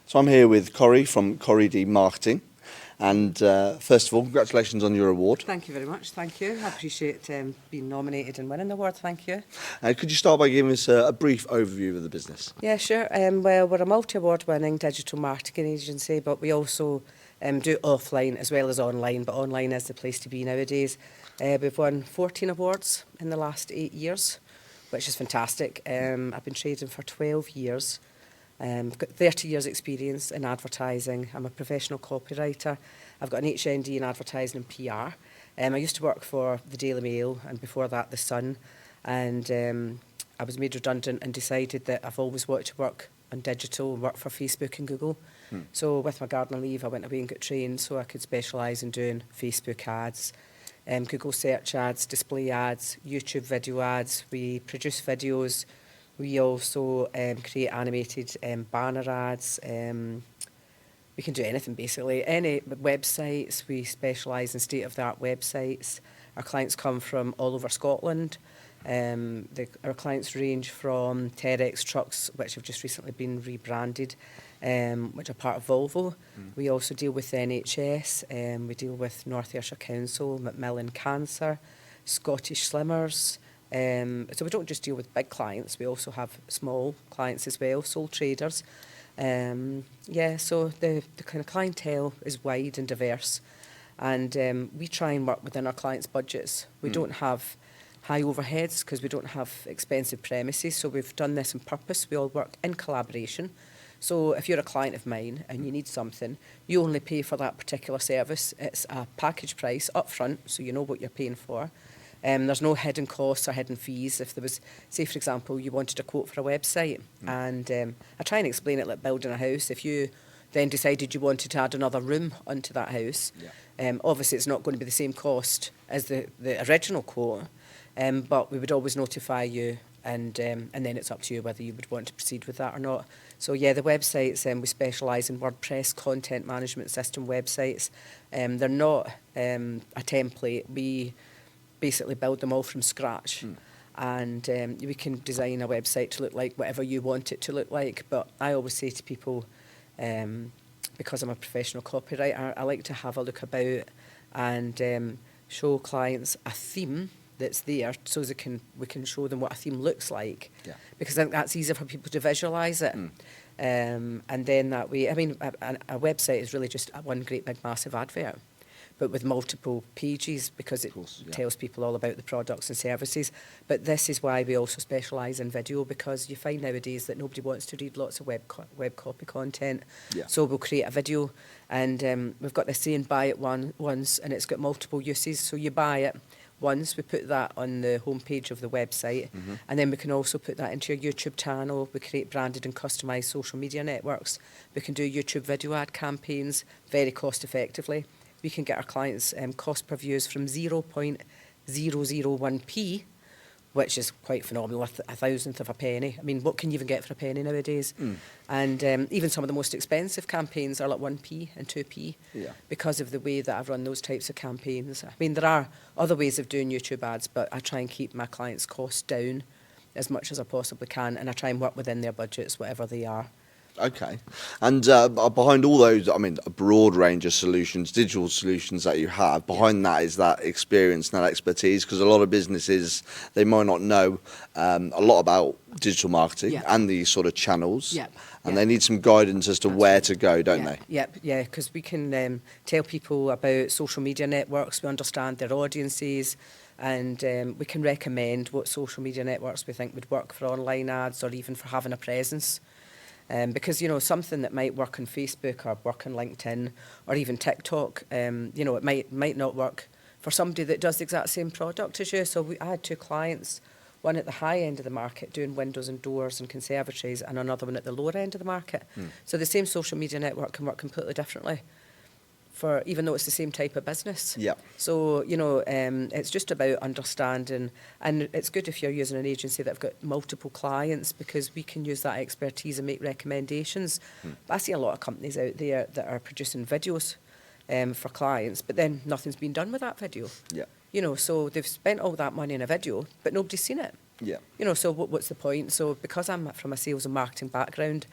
So I'm here with Corrie from Corrie D Marketing. And first of all, congratulations on your award. Thank you very much. Thank you. I appreciate being nominated and winning the award. Thank you. Could you start by giving us a brief overview of the business? Yeah, sure. Well, we're a multi-award winning digital marketing agency, but we also do offline as well as online, but online is the place to be nowadays. We've won 14 awards in the last 8 years, which is fantastic. I've been trading for 12 years. I've got 30 years experience in advertising. I'm a professional copywriter. I've got an HND in advertising and PR. I used to work for the Daily Mail and before that the Sun, and I was made redundant and decided that I've always wanted to work on digital and work for Facebook and Google. So with my gardening leave I went away and got trained so I could specialise in doing Facebook ads, Google search ads, display ads, YouTube video ads. We produce videos. We also create animated banner ads. We can do anything basically. Any websites, we specialise in state-of-the-art websites. Our clients come from all over Scotland. Our clients range from TEDx trucks, which have just recently been rebranded, which are part of Volvo. We also deal with the NHS. We deal with North Ayrshire Council, Macmillan Cancer, Scottish Slimmers. So we don't just deal with big clients, we also have small clients as well, sole traders. So the kind of clientele is wide and diverse, and we try and work within our clients' budgets. We don't have high overheads because we don't have expensive premises, so we've done this on purpose. We all work in collaboration. So if you're a client of mine and you need something, you only pay for that particular service. It's a package price up front, so you know what you're paying for. There's no hidden costs or hidden fees. If there was, say for example, you wanted a quote for a website, and I try and explain it like building a house. If you then decided you wanted to add another room onto that house, obviously it's not going to be the same cost as the original quote, but we would always notify you, and then it's up to you whether you would want to proceed with that or not. So yeah, the websites, we specialise in WordPress content management system websites. They're not a template. We basically build them all from scratch, and we can design a website to look like whatever you want it to look like. But I always say to people, because I'm a professional copywriter, I like to have a look about and show clients a theme that's there, so we can show them what a theme looks like, because I think that's easier for people to visualise it. And then that way, I mean, a website is really just one great big massive advert, but with multiple pages, because it tells people all about the products and services. But this is why we also specialise in video, because you find nowadays that nobody wants to read lots of web copy content. So we'll create a video, and we've got this saying, buy it once, and it's got multiple uses. So you buy it once, we put that on the homepage of the website, and then we can also put that into your YouTube channel. We create branded and customised social media networks. We can do YouTube video ad campaigns very cost effectively. We can get our clients cost per views from 0.001p, which is quite phenomenal, a thousandth of a penny. I mean, what can you even get for a penny nowadays? And even some of the most expensive campaigns are like 1p and 2p, because of the way that I've run those types of campaigns. I mean, there are other ways of doing YouTube ads, but I try and keep my clients' costs down as much as I possibly can, and I try and work within their budgets, whatever they are. Okay. And behind all those, I mean, a broad range of solutions, digital solutions that you have, behind that is that experience and that expertise, because a lot of businesses, they might not know a lot about digital marketing and these sort of channels, and they need some guidance as to where to go, don't they? Yeah, because we can tell people about social media networks, we understand their audiences, and we can recommend what social media networks we think would work for online ads or even for having a presence. Because, you know, something that might work on Facebook or work on LinkedIn or even TikTok, you know, it might not work for somebody that does the exact same product as you. So I had 2 clients, one at the high end of the market doing windows and doors and conservatories, and another one at the lower end of the market. So the same social media network can work completely differently, for even though it's the same type of business. So, you know, it's just about understanding, and it's good if you're using an agency that have got multiple clients, because we can use that expertise and make recommendations. But I see a lot of companies out there that are producing videos for clients, but then nothing's been done with that video. You know, so they've spent all that money in a video, but nobody's seen it. You know, so what's the point? So because I'm from a sales and marketing background,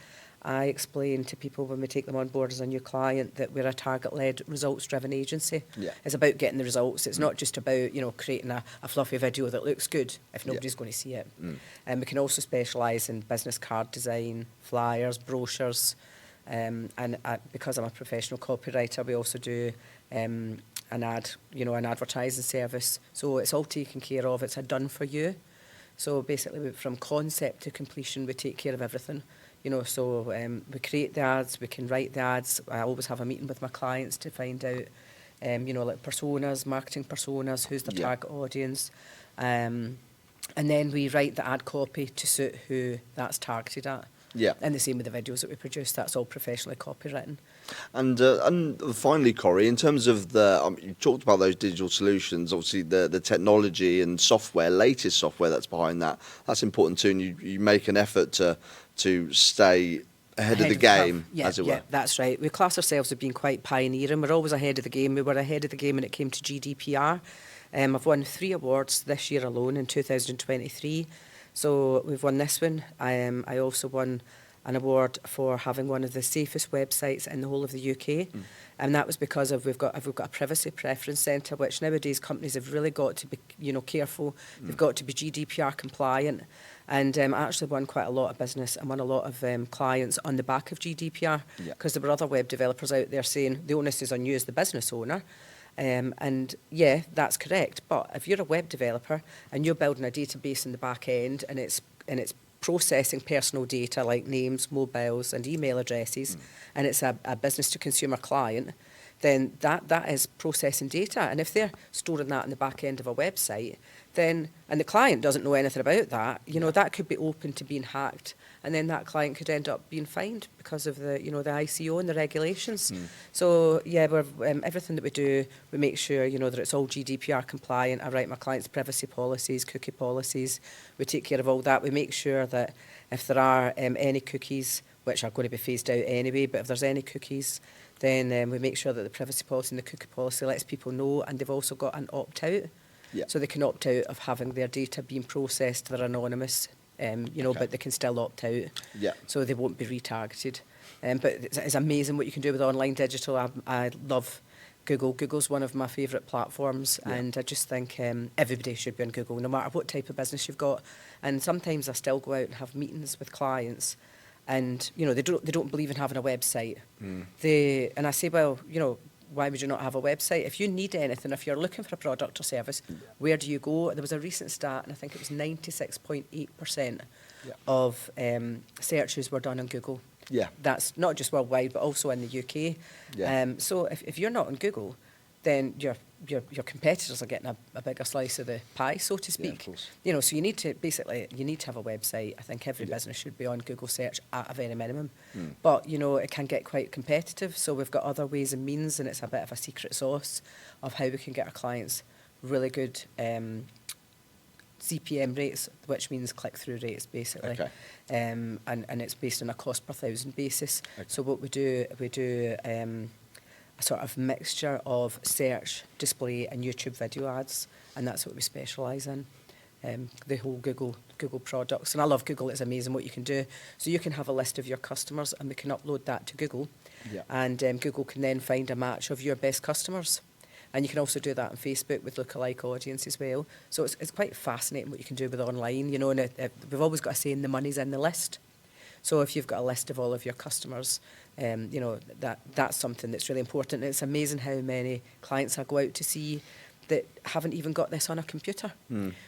I explain to people when we take them on board as a new client that we're a target-led, results-driven agency. Yeah. It's about getting the results. It's not just about, creating a fluffy video that looks good if nobody's going to see it. And we can also specialise in business card design, flyers, brochures, and because I'm a professional copywriter, we also do an advertising service. So it's all taken care of. It's a done for you. So basically, from concept to completion, we take care of everything. So we create the ads, we can write the ads. I always have a meeting with my clients to find out, like personas, marketing personas, who's the target audience. And then we write the ad copy to suit who that's targeted at. Yeah. And the same with the videos that we produce, that's all professionally copywritten. And finally, Corey, in terms of you talked about those digital solutions, obviously the technology and software, latest software that's behind that, that's important too, and you make an effort to stay ahead of the game, as it were. Yeah, that's right. We class ourselves as being quite pioneering. We're always ahead of the game. We were ahead of the game when it came to GDPR. I've won 3 awards this year alone in 2023. So we've won this one. I also won an award for having one of the safest websites in the whole of the UK. And that was because we've got a privacy preference centre, which nowadays companies have really got to be careful. They've got to be GDPR compliant. And I actually won quite a lot of business and won a lot of clients on the back of GDPR, because there were other web developers out there saying the onus is on you as the business owner. And yeah, that's correct. But if you're a web developer and you're building a database in the back end and it's processing personal data like names, mobiles and email addresses, and it's a business to consumer client, then that is processing data. And if they're storing that in the back end of a website, then, and the client doesn't know anything about that, that could be open to being hacked. And then that client could end up being fined because of the, the ICO and the regulations. So yeah, everything that we do, we make sure, that it's all GDPR compliant. I write my clients' privacy policies, cookie policies. We take care of all that. We make sure that if there are any cookies, which are going to be phased out anyway, but if there's any cookies, then we make sure that the privacy policy and the cookie policy lets people know, and they've also got an opt-out. Yeah. So they can opt out of having their data being processed. They're anonymous. But they can still opt out, so they won't be retargeted. But it's amazing what you can do with online digital. I love Google. Google's one of my favourite platforms, and I just think everybody should be on Google, no matter what type of business you've got. And sometimes I still go out and have meetings with clients, and they don't believe in having a website. And I say, well, why would you not have a website? If you need anything, if you're looking for a product or service, where do you go? There was a recent stat, and I think it was 96.8% of searches were done on Google. Yeah. That's not just worldwide, but also in the UK. Yeah. So if you're not on Google, then your competitors are getting a bigger slice of the pie, so to speak. Yeah, of course. So you need to have a website. I think every business should be on Google search at a very minimum. But it can get quite competitive. So we've got other ways and means, and it's a bit of a secret sauce of how we can get our clients really good CPM rates, which means click-through rates, basically. Okay. And it's based on a cost per 1,000 basis. Okay. So what we do a sort of mixture of search, display and YouTube video ads, and that's what we specialise in, the whole Google products. And I love Google. It's amazing what you can do. So you can have a list of your customers and we can upload that to Google, and Google can then find a match of your best customers. And you can also do that on Facebook with lookalike audience as well. So it's quite fascinating what you can do with online, and we've always got a saying, the money's in the list. So if you've got a list of all of your customers, that's something that's really important. It's amazing how many clients I go out to see that haven't even got this on a computer.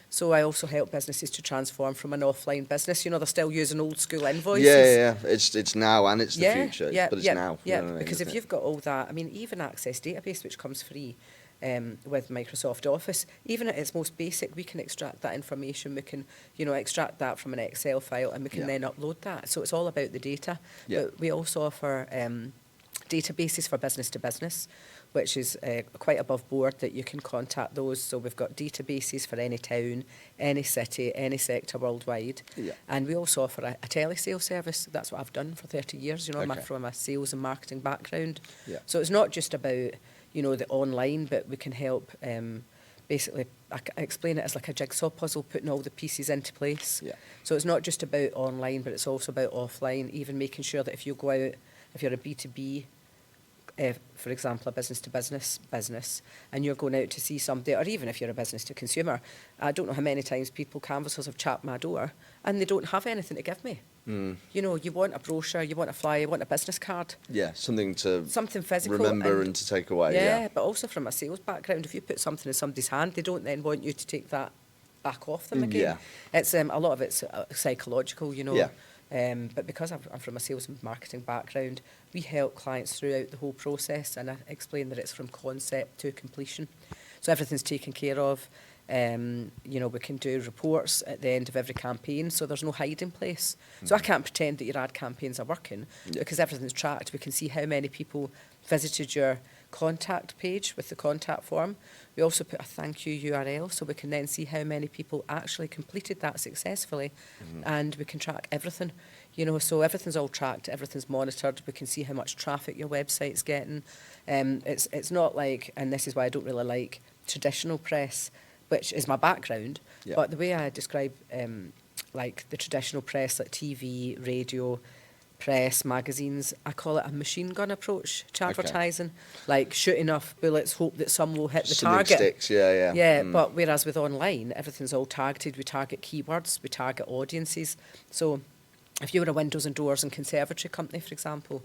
So I also help businesses to transform from an offline business. They're still using old school invoices. Yeah. It's now and it's the future, but it's now. Yeah, because if you've got all that, even Access Database, which comes free, with Microsoft Office, even at its most basic, we can extract that information. We can, extract that from an Excel file, and we can then upload that. So it's all about the data. But we also offer databases for business to business, which is quite above board, that you can contact those. So we've got databases for any town, any city, any sector worldwide. And we also offer a telesale service. That's what I've done for 30 years. I'm from a sales and marketing background. So it's not just about the online, but we can help basically, I explain it as like a jigsaw puzzle, putting all the pieces into place. Yeah. So it's not just about online, but it's also about offline, even making sure that if you go out, if you're a B2B, for example, a business-to-business business, and you're going out to see somebody, or even if you're a business-to-consumer, I don't know how many times people, canvassers, have chapped my door, and they don't have anything to give me. You know, you want a brochure, you want a flyer, you want a business card. Yeah, something to Something physical. remember and to take away. Yeah. But also from a sales background, if you put something in somebody's hand, they don't then want you to take that back off them again. Yeah. It's a lot of it's psychological, you know. Yeah. But because I'm from a sales and marketing background, we help clients throughout the whole process, and I explain that it's from concept to completion. So everything's taken care of. You know, we can do reports at the end of every campaign, so there's no hiding place. So I can't pretend that your ad campaigns are working because everything's tracked. We can see how many people visited your contact page with the contact form. We also put a thank you URL, so we can then see how many people actually completed that successfully, and we can track everything. You know, so everything's all tracked, everything's monitored. We can see how much traffic your website's getting. It's not like, and this is why I don't really like traditional press, which is my background, but the way I describe like the traditional press, like TV, radio, press, magazines, I call it a machine gun approach to advertising, like shoot enough bullets, hope that some will hit the Something target. sticks, yeah. Yeah, but whereas with online, everything's all targeted. We target keywords, we target audiences. So if you were a windows and doors and conservatory company, for example,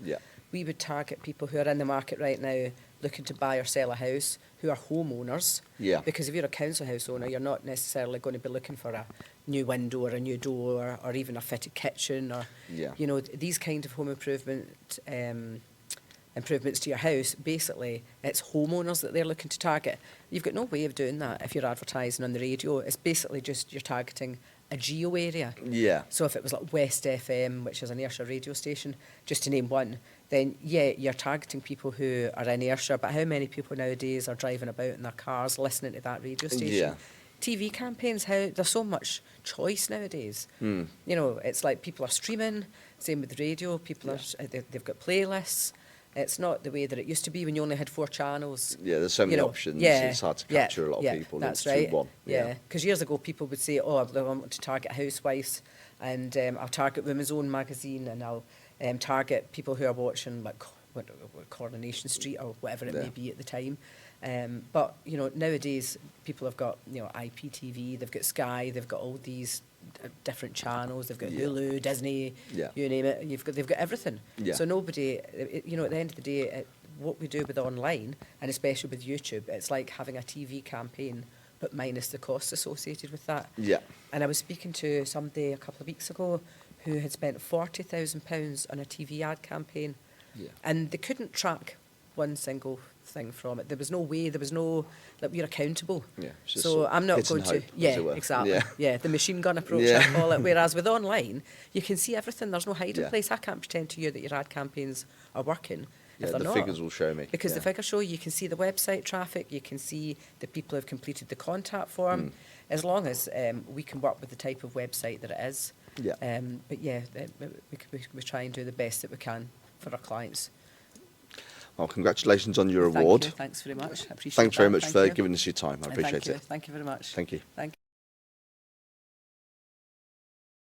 we would target people who are in the market right now looking to buy or sell a house, who are homeowners. Yeah. Because if you're a council house owner, you're not necessarily going to be looking for a new window or a new door or even a fitted kitchen or, you know, these kind of home improvements to your house. Basically, it's homeowners that they're looking to target. You've got no way of doing that if you're advertising on the radio. It's basically just you're targeting a geo area. Yeah. So if it was like West FM, which is an Ayrshire radio station, just to name one, then you're targeting people who are in Ayrshire, but how many people nowadays are driving about in their cars listening to that radio station? Yeah. TV campaigns, there's so much choice nowadays. You know, it's like people are streaming, same with the radio, people are, they've got playlists. It's not the way that it used to be when you only had 4 channels. Yeah, there's so many options. It's hard to capture a lot of people. That's into right. one. Yeah, because years ago people would say, oh, I want to target housewives, and I'll target Women's Own magazine, and I'll target people who are watching like Coronation Street or whatever it may be at the time. But, you know, nowadays people have got, you know, IPTV, they've got Sky, they've got all these different channels, they've got Hulu, Disney, you name it, they've got everything. So nobody, you know, at the end of the day, what we do with online, and especially with YouTube, it's like having a TV campaign, but minus the costs associated with that. And I was speaking to somebody a couple of weeks ago who had spent £40,000 on a TV ad campaign, and they couldn't track one single thing from it. There was no way, there was no, like, we're accountable. So I'm not going to, exactly. The machine gun approach, I call it. Whereas with online, you can see everything. There's no hiding place. I can't pretend to you that your ad campaigns are working if they're the not. figures will show me. Because the figures show you can see the website traffic, you can see the people who have completed the contact form, as long as we can work with the type of website that it is. But we try and do the best that we can for our clients. Well, congratulations on your award. Thank you. Thanks very much. I appreciate Thanks very that. much Thank for you. giving us your time. I appreciate it. Thank you very much. Thank you. Thank you.